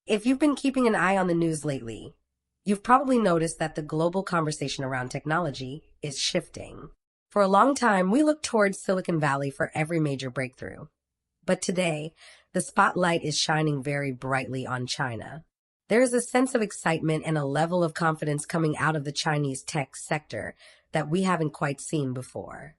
If you've been keeping an eye on the news lately, you've probably noticed that the global conversation around technology is shifting. For a long time, we looked towards Silicon Valley for every major breakthrough. But today, the spotlight is shining very brightly on China. There is a sense of excitement and a level of confidence coming out of the Chinese tech sector that we haven't quite seen before.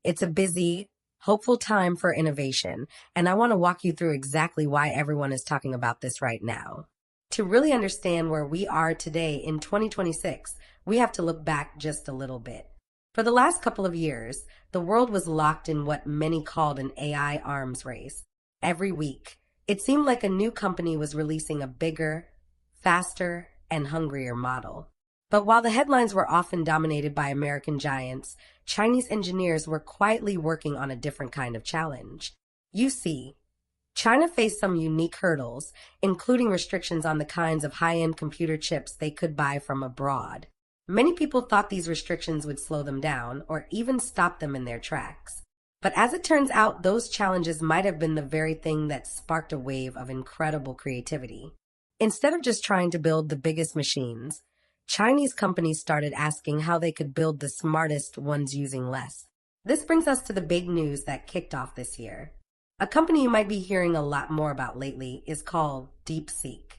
It's a busy, hopeful time for innovation, and I want to walk you through exactly why everyone is talking about this right now. To really understand where we are today in 2026, we have to look back just a little bit. For the last couple of years, the world was locked in what many called an AI arms race. Every week, it seemed like a new company was releasing a bigger, faster, and hungrier model. But while the headlines were often dominated by American giants, Chinese engineers were quietly working on a different kind of challenge. You see, China faced some unique hurdles, including restrictions on the kinds of high-end computer chips they could buy from abroad. Many people thought these restrictions would slow them down or even stop them in their tracks. But as it turns out, those challenges might have been the very thing that sparked a wave of incredible creativity. Instead of just trying to build the biggest machines, Chinese companies started asking how they could build the smartest ones using less. This brings us to the big news that kicked off this year. A company you might be hearing a lot more about lately is called DeepSeek.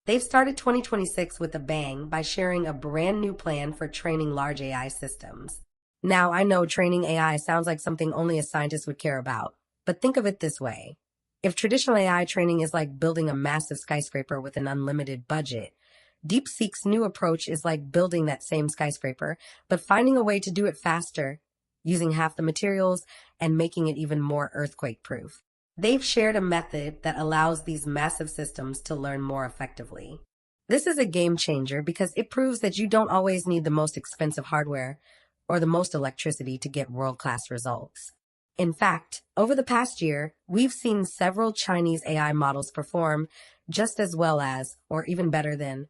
They've started 2026 with a bang by sharing a brand new plan for training large AI systems. Now, I know training AI sounds like something only a scientist would care about, but think of it this way. If traditional AI training is like building a massive skyscraper with an unlimited budget, DeepSeek's new approach is like building that same skyscraper, but finding a way to do it faster, using half the materials, and making it even more earthquake-proof. They've shared a method that allows these massive systems to learn more effectively. This is a game changer because it proves that you don't always need the most expensive hardware or the most electricity to get world-class results. In fact, over the past year, we've seen several Chinese AI models perform just as well as, or even better than,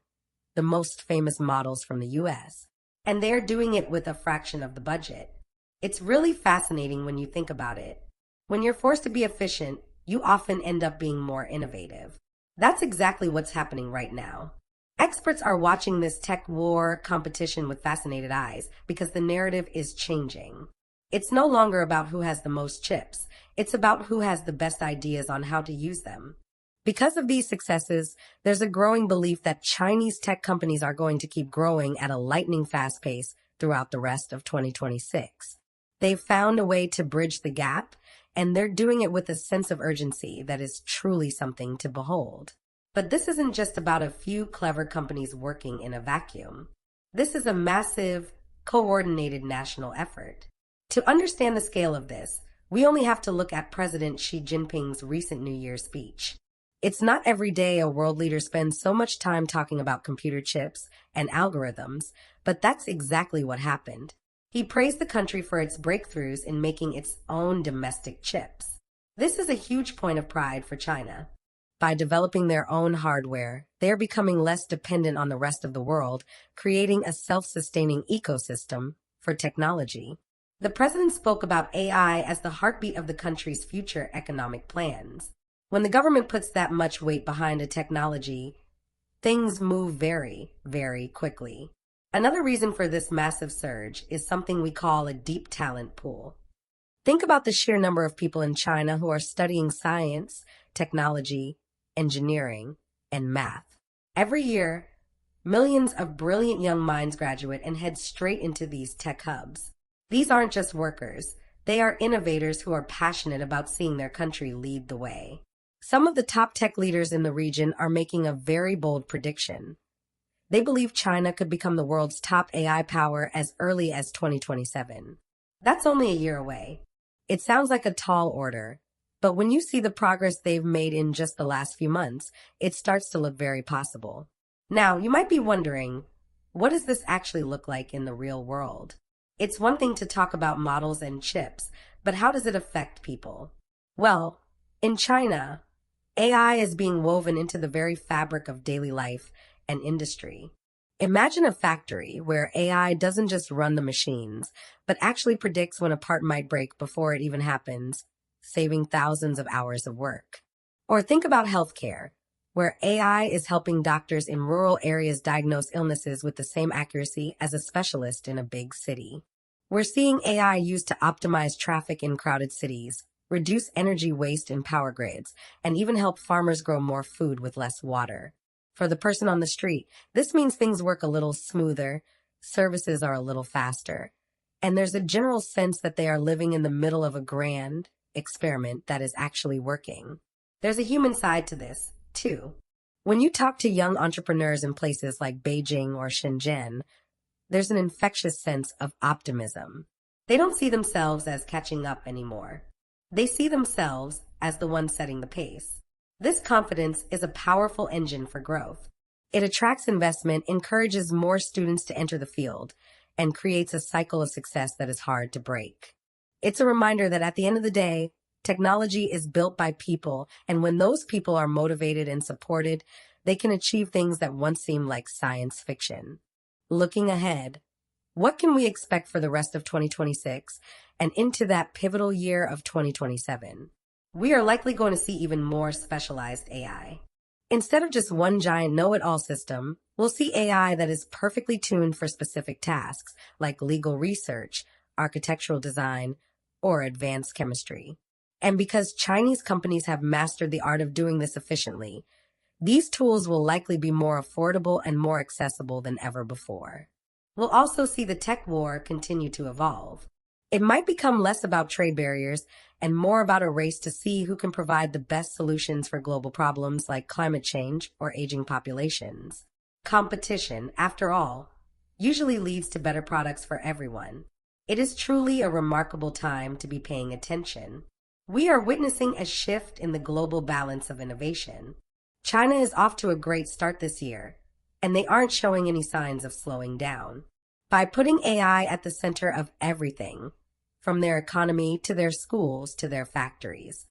the most famous models from the US. And they're doing it with a fraction of the budget. It's really fascinating when you think about it. When you're forced to be efficient, you often end up being more innovative. That's exactly what's happening right now. Experts are watching this tech war competition with fascinated eyes because the narrative is changing. It's no longer about who has the most chips. It's about who has the best ideas on how to use them. Because of these successes, there's a growing belief that Chinese tech companies are going to keep growing at a lightning-fast pace throughout the rest of 2026. They've found a way to bridge the gap, and they're doing it with a sense of urgency that is truly something to behold. But this isn't just about a few clever companies working in a vacuum. This is a massive, coordinated national effort. To understand the scale of this, we only have to look at President Xi Jinping's recent New Year's speech. It's not every day a world leader spends so much time talking about computer chips and algorithms, but that's exactly what happened. He praised the country for its breakthroughs in making its own domestic chips. This is a huge point of pride for China. By developing their own hardware, they are becoming less dependent on the rest of the world, creating a self-sustaining ecosystem for technology. The president spoke about AI as the heartbeat of the country's future economic plans. When the government puts that much weight behind a technology, things move very, very quickly. Another reason for this massive surge is something we call a deep talent pool. Think about the sheer number of people in China who are studying science, technology, engineering, and math. Every year, millions of brilliant young minds graduate and head straight into these tech hubs. These aren't just workers. They are innovators who are passionate about seeing their country lead the way. Some of the top tech leaders in the region are making a very bold prediction. They believe China could become the world's top AI power as early as 2027. That's only a year away. It sounds like a tall order, but when you see the progress they've made in just the last few months, it starts to look very possible. Now, you might be wondering, what does this actually look like in the real world? It's one thing to talk about models and chips, but how does it affect people? Well, in China, AI is being woven into the very fabric of daily life and industry. Imagine a factory where AI doesn't just run the machines, but actually predicts when a part might break before it even happens, saving thousands of hours of work. Or think about healthcare. where AI is helping doctors in rural areas diagnose illnesses with the same accuracy as a specialist in a big city. We're seeing AI used to optimize traffic in crowded cities, reduce energy waste in power grids, and even help farmers grow more food with less water. For the person on the street, this means things work a little smoother, services are a little faster, and there's a general sense that they are living in the middle of a grand experiment that is actually working. There's a human side to this, too. When you talk to young entrepreneurs in places like Beijing or Shenzhen, there's an infectious sense of optimism. They don't see themselves as catching up anymore. They see themselves as the ones setting the pace. This confidence is a powerful engine for growth. It attracts investment, encourages more students to enter the field, and creates a cycle of success that is hard to break. It's a reminder that at the end of the day, technology is built by people, and when those people are motivated and supported, they can achieve things that once seemed like science fiction. Looking ahead, what can we expect for the rest of 2026 and into that pivotal year of 2027? We are likely going to see even more specialized AI. Instead of just one giant know-it-all system, we'll see AI that is perfectly tuned for specific tasks like legal research, architectural design, or advanced chemistry. And because Chinese companies have mastered the art of doing this efficiently, these tools will likely be more affordable and more accessible than ever before. We'll also see the tech war continue to evolve. It might become less about trade barriers and more about a race to see who can provide the best solutions for global problems like climate change or aging populations. Competition, after all, usually leads to better products for everyone. It is truly a remarkable time to be paying attention. We are witnessing a shift in the global balance of innovation. China is off to a great start this year, and they aren't showing any signs of slowing down. By putting AI at the center of everything, from their economy to their schools to their factories,